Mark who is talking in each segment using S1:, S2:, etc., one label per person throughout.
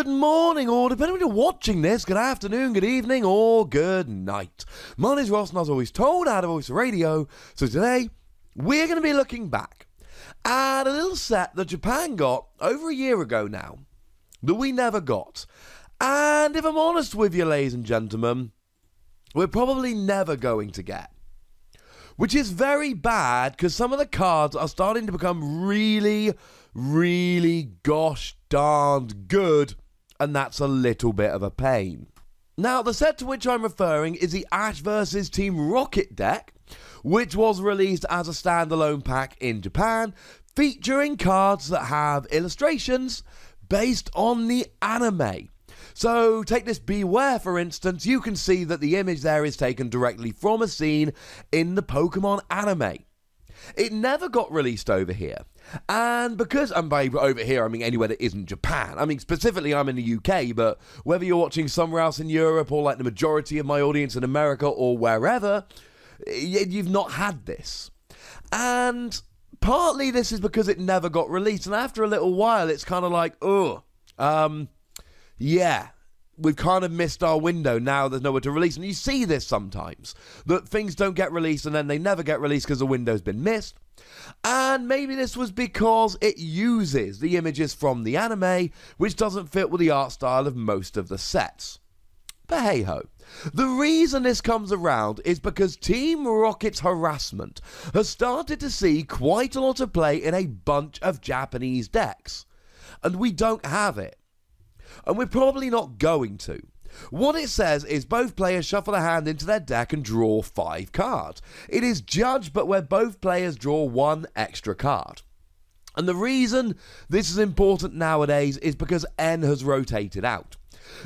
S1: Good morning, or depending when you're watching this, good afternoon, good evening, or good night. My name's Ross, and as always told, I had a voice of radio. So today, we're going to be looking back at a little set that Japan got over a year ago now, that we never got. And if I'm honest with you, ladies and gentlemen, we're probably never going to get. Which is very bad, because some of the cards are starting to become really, really gosh darned good, and that's a little bit of a pain. Now, the set to which I'm referring is the Ash vs Team Rocket deck, which was released as a standalone pack in Japan, featuring cards that have illustrations based on the anime. So, take this Beware, for instance. You can see that the image there is taken directly from a scene in the Pokemon anime. It never got released over here. And because, and by over here, I mean anywhere that isn't Japan. I mean, specifically, I'm in the UK, but whether you're watching somewhere else in Europe, or like the majority of my audience in America, or wherever, you've not had this. And partly this is because it never got released. And after a little while, it's kind of like, yeah, we've kind of missed our window. Now there's nowhere to release. And you see this sometimes, that things don't get released and then they never get released because the window's been missed. And maybe this was because it uses the images from the anime, which doesn't fit with the art style of most of the sets. But hey ho. The reason this comes around is because Team Rocket's Harassment has started to see quite a lot of play in a bunch of Japanese decks. And we don't have it. And we're probably not going to. What it says is both players shuffle a hand into their deck and draw 5 cards. It is judged, but where both players draw 1 extra card. And the reason this is important nowadays is because N has rotated out.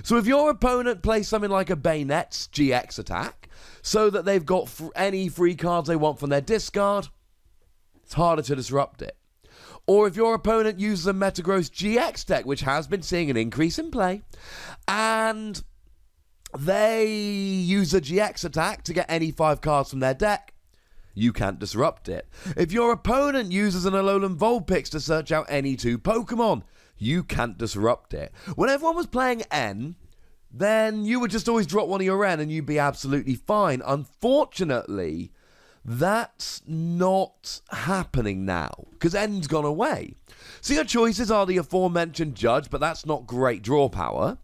S1: So if your opponent plays something like a Bayonet's GX attack, so that they've got any free cards they want from their discard, it's harder to disrupt it. Or if your opponent uses a Metagross GX deck, which has been seeing an increase in play, and they use a GX attack to get any 5 cards from their deck, you can't disrupt it. If your opponent uses an Alolan Vulpix to search out any 2 Pokemon, you can't disrupt it. When everyone was playing N, then you would just always drop one of your N and you'd be absolutely fine. Unfortunately, that's not happening now, because N's gone away. So your choices are the aforementioned Judge, but that's not great draw power,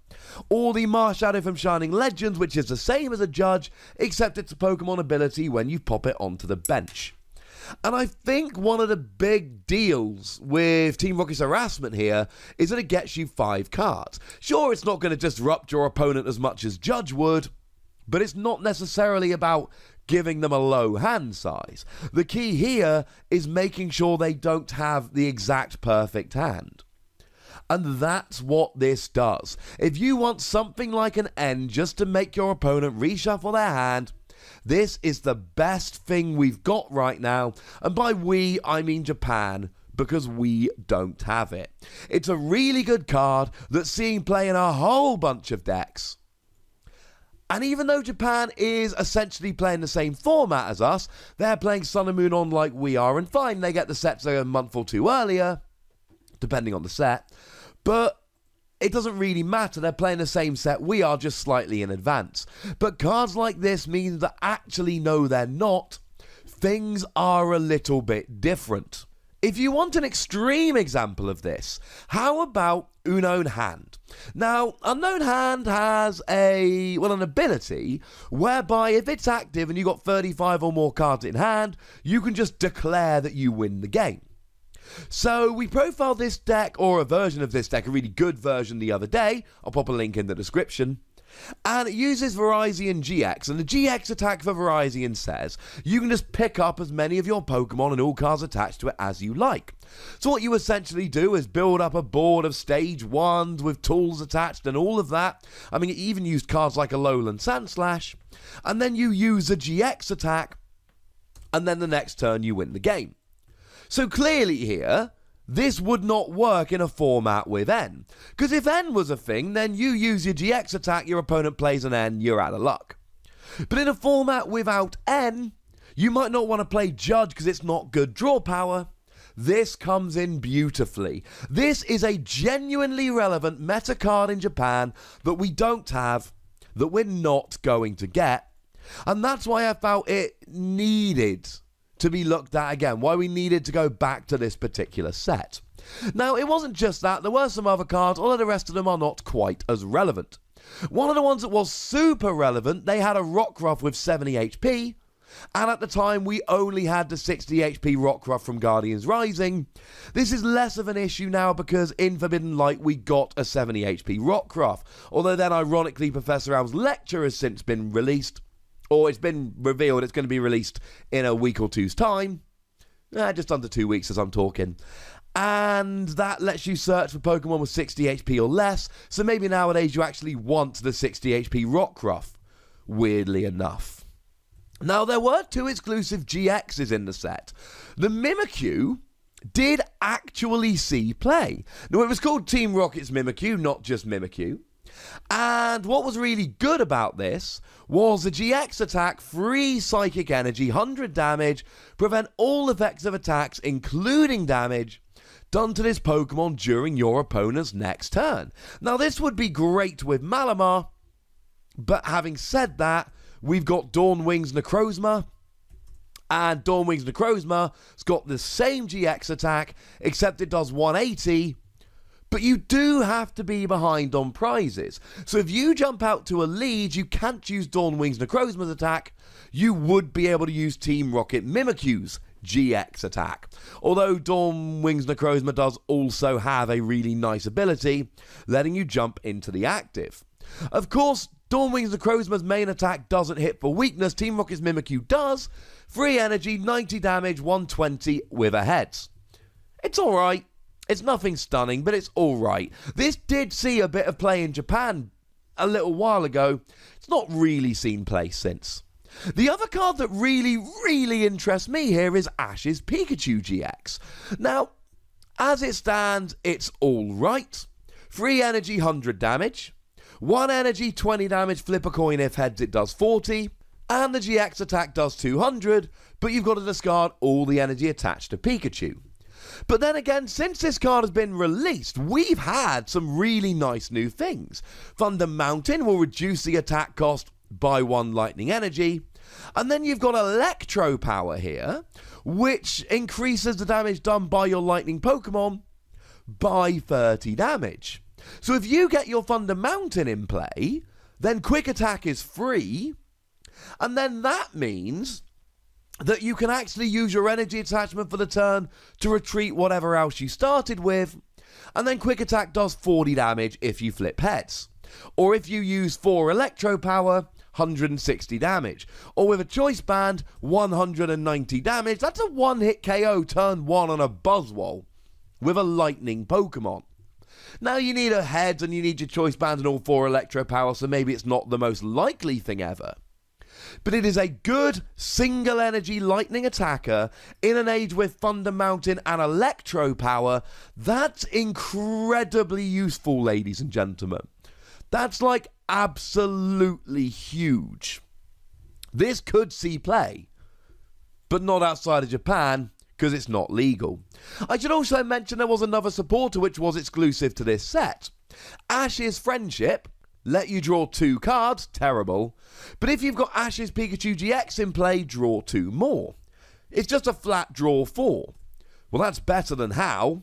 S1: or the Marshadow from Shining Legends, which is the same as a Judge, except it's a Pokemon ability when you pop it onto the bench. And I think one of the big deals with Team Rocket's Harassment here is that it gets you 5 cards. Sure, it's not going to disrupt your opponent as much as Judge would, but it's not necessarily about giving them a low hand size. The key here is making sure they don't have the exact perfect hand. And that's what this does. If you want something like an N just to make your opponent reshuffle their hand, this is the best thing we've got right now. And by we, I mean Japan, because we don't have it. It's a really good card that's seeing play in a whole bunch of decks. And even though Japan is essentially playing the same format as us, they're playing Sun and Moon on like we are, and fine, they get the sets a month or 2 earlier, depending on the set, but it doesn't really matter. They're playing the same set, we are just slightly in advance. But cards like this mean that actually, no, they're not. Things are a little bit different. If you want an extreme example of this, how about Unown Hand? Now, Unknown Hand has an ability whereby if it's active and you've got 35 or more cards in hand, you can just declare that you win the game. So we profiled this deck, or a version of this deck, a really good version the other day. I'll pop a link in the description. And it uses Virizion GX, and the GX attack for Virizion says you can just pick up as many of your Pokemon and all cards attached to it as you like. So what you essentially do is build up a board of stage 1s with tools attached and all of that. I mean, it even used cards like Alolan Sandslash, and then you use a GX attack, and then the next turn you win the game. So clearly here, this would not work in a format with N. Because if N was a thing, then you use your GX attack, your opponent plays an N, you're out of luck. But in a format without N, you might not want to play Judge because it's not good draw power. this comes in beautifully. This is a genuinely relevant meta card in Japan that we don't have, that we're not going to get. And that's why I felt it needed to be looked at again, why we needed to go back to this particular set. Now, it wasn't just that, there were some other cards, although the rest of them are not quite as relevant. One of the ones that was super relevant, they had a Rockruff with 70 HP, and at the time we only had the 60 HP Rockruff from Guardians Rising. This is less of an issue now because in Forbidden Light we got a 70 HP Rockruff, although then ironically Professor Al's lecture has since been released, or it's been revealed it's going to be released in a week or two's time. Just under 2 weeks as I'm talking. And that lets you search for Pokemon with 60 HP or less, so maybe nowadays you actually want the 60 HP Rockruff, weirdly enough. Now, there were 2 exclusive GXs in the set. The Mimikyu did actually see play. Now, it was called Team Rocket's Mimikyu, not just Mimikyu. And what was really good about this was the GX attack, free Psychic Energy, 100 damage, prevent all effects of attacks, including damage, done to this Pokemon during your opponent's next turn. Now, this would be great with Malamar, but having said that, we've got Dawnwing's Necrozma, and Dawnwing's Necrozma has got the same GX attack, except it does 180, but you do have to be behind on prizes. So if you jump out to a lead, you can't use Dawnwing's Necrozma's attack, you would be able to use Team Rocket Mimikyu's GX attack. Although Dawnwing's Necrozma does also have a really nice ability, letting you jump into the active. Of course, Dawnwing's Necrozma's main attack doesn't hit for weakness, Team Rocket's Mimikyu does. Free energy, 90 damage, 120 with a heads. It's alright. It's nothing stunning, but it's alright. This did see a bit of play in Japan a little while ago. It's not really seen play since. The other card that really interests me here is Ash's Pikachu GX. Now, as it stands, it's alright. Free energy, 100 damage. 1 energy, 20 damage, flip a coin, if heads it does 40. And the GX attack does 200, but you've got to discard all the energy attached to Pikachu. But then again, since this card has been released, we've had some really nice new things. Thunder Mountain will reduce the attack cost by 1 lightning energy. And then you've got Electro Power here, which increases the damage done by your lightning Pokemon by 30 damage. So if you get your Thunder Mountain in play, then Quick Attack is free, and then that means that you can actually use your energy attachment for the turn to retreat whatever else you started with, and then Quick Attack does 40 damage if you flip heads. Or if you use 4 Electro Power, 160 damage. Or with a Choice Band, 190 damage. That's a one-hit KO turn 1 on a Buzzwole with a lightning Pokemon. Now you need a heads and you need your Choice Band and all 4 Electro Power, so maybe it's not the most likely thing ever. But it is a good single energy lightning attacker in an age with Thunder Mountain and Electro Power. That's incredibly useful, ladies and gentlemen. That's like absolutely huge. This could see play, but not outside of Japan because it's not legal. I should also mention there was another supporter which was exclusive to this set. Ash's Friendship let you draw 2 cards, terrible. But if you've got Ash's Pikachu GX in play, draw 2 more. It's just a flat draw 4. Well, that's better than How.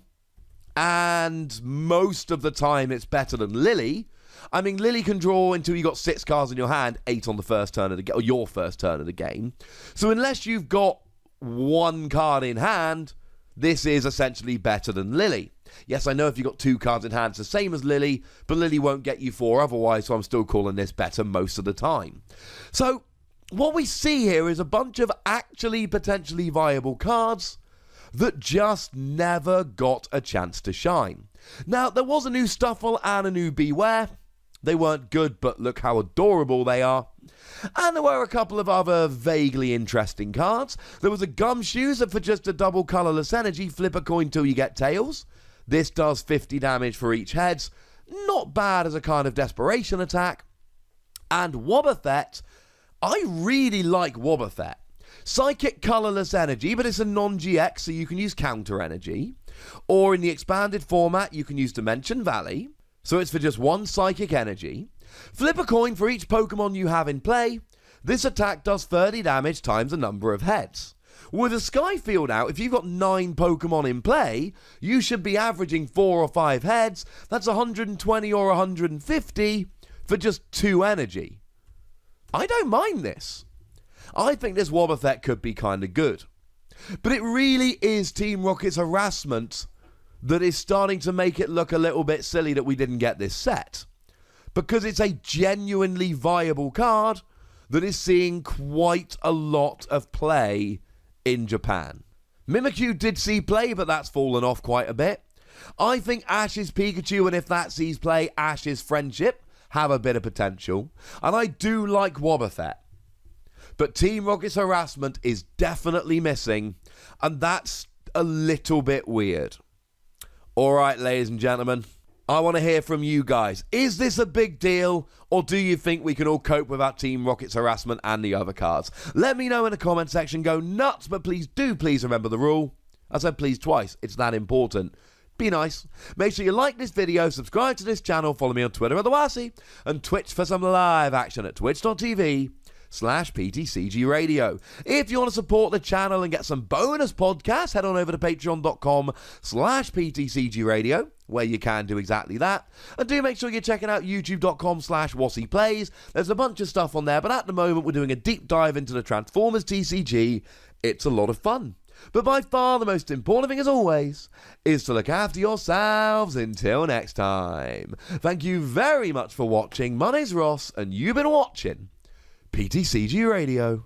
S1: And most of the time it's better than Lily. I mean, Lily can draw until you got 6 cards in your hand, 8 on the first turn of the game, or your first turn of the game. So unless you've got 1 card in hand, this is essentially better than Lily. Yes, I know if you've got 2 cards in hand, it's the same as Lily, but Lily won't get you 4 otherwise, so I'm still calling this better most of the time. So, what we see here is a bunch of actually potentially viable cards that just never got a chance to shine. Now, there was a new Stuffle and a new Beware. They weren't good, but look how adorable they are. And there were a couple of other vaguely interesting cards. There was a Gumshoes that for just a double colourless energy, flip a coin till you get tails. This does 50 damage for each heads. Not bad as a kind of desperation attack. And Wobbuffet, I really like Wobbuffet. Psychic Colourless Energy, but it's a non-GX, so you can use Counter Energy. Or in the expanded format, you can use Dimension Valley, so it's for just one Psychic Energy. Flip a coin for each Pokemon you have in play. This attack does 30 damage times the number of heads. With a Sky Field out, if you've got 9 Pokemon in play, you should be averaging 4 or 5 heads. That's 120 or 150 for just 2 energy. I don't mind this. I think this Wobbuffet could be kind of good. But it really is Team Rocket's Harassment that is starting to make it look a little bit silly that we didn't get this set. Because it's a genuinely viable card that is seeing quite a lot of play in Japan. Mimikyu did see play, but that's fallen off quite a bit. I think Ash's Pikachu, and if that sees play, Ash's Friendship, have a bit of potential. And I do like Wobbuffet. But Team Rocket's Harassment is definitely missing, and that's a little bit weird. Alright, ladies and gentlemen, I want to hear from you guys. Is this a big deal, or do you think we can all cope without Team Rocket's Harassment and the other cards? Let me know in the comment section. Go nuts, but please remember the rule. I said please twice. It's that important. Be nice. Make sure you like this video, subscribe to this channel, follow me on Twitter at the Wasi, and Twitch for some live action at twitch.tv/PTCGRadio. If you want to support the channel and get some bonus podcasts, head on over to patreon.com/PTCGRadio, where you can do exactly that. And do make sure you're checking out youtube.com/WasiPlays. There's a bunch of stuff on there, but at the moment we're doing a deep dive into the Transformers TCG. It's a lot of fun. But by far the most important thing, as always, is to look after yourselves until next time. Thank you very much for watching. My name's Ross, and you've been watching PTCG Radio.